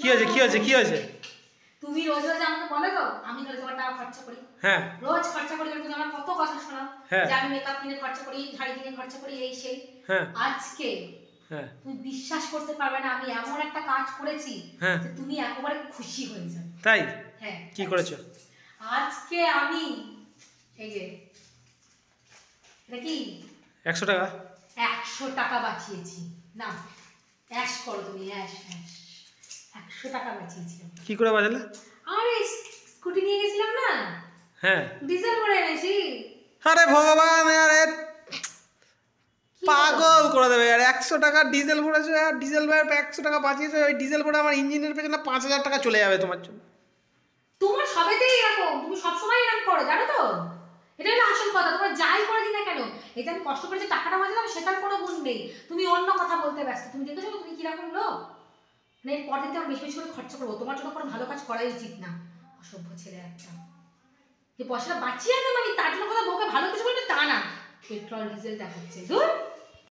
কি হয়েছে কি হয়েছে কি হয়েছে? তুমি রোজ রোজ আমাকে বলো তো আমি তাহলে তোমার টাকা খরচা করি। হ্যাঁ রোজ খরচা করি তুমি আমার কত কথা শোনাও হ্যাঁ। যে আমি মেকআপ কিনে খরচা করি, শাড়ি কিনে খরচা করি, এই সেই। হ্যাঁ আজকে হ্যাঁ তুমি বিশ্বাস করতে পারবে না আমি এমন একটা কাজ করেছি হ্যাঁ যে তুমি একেবারে খুশি হয়ে যাবে। তাই? হ্যাঁ। কি করেছো? আজকে আমি এই যে এটা কি 100 টাকা 100 টাকা বাঁচিয়েছি। না অ্যাশ করো তুমি, অ্যাশ অ্যাশ। 100 টাকা বাঁচিয়েছি। কি করে বাজালে? আরে স্কুটি নিয়ে গেছিলাম না, হ্যাঁ ডিজেল ভরে এনেছি। আরে ভগবান আরে পাগল করে দেবে আর 100 টাকা ডিজেল ভরেছো আর ডিজেল ভাই 100 টাকা বাঁচিয়েছো, ওই ডিজেল ভরে আমার ইঞ্জিনের পেছনে 5000 টাকা চলে যাবে তোমার জন্য। তোমার সবেতেই এরকম, তুমি সবসময় এরকম করো জানো তো, এটা হলো আসল কথা। তোমার যাই করে দিই না কেন, এটা আমি কষ্ট করে যে টাকাটা বাঁচালাম সেটার কোনো গুণ নেই, তুমি অন্য কথা বলতে ব্যস্ত। তুমি দেখেছো তুমি কিরকম লোক, মানে পরের দিন আমি বেশি বেশি করে খরচা করবো, তোমার জন্য কোনো ভালো কাজ করাই উচিত না। অসভ্য ছেলে একটা, যে পয়সাটা বাঁচিয়ে আনলাম আমি তার জন্য কথা বউকে ভালো কিছু বলবে তা না, পেট্রোল ডিজেল দেখাচ্ছে। ধুর।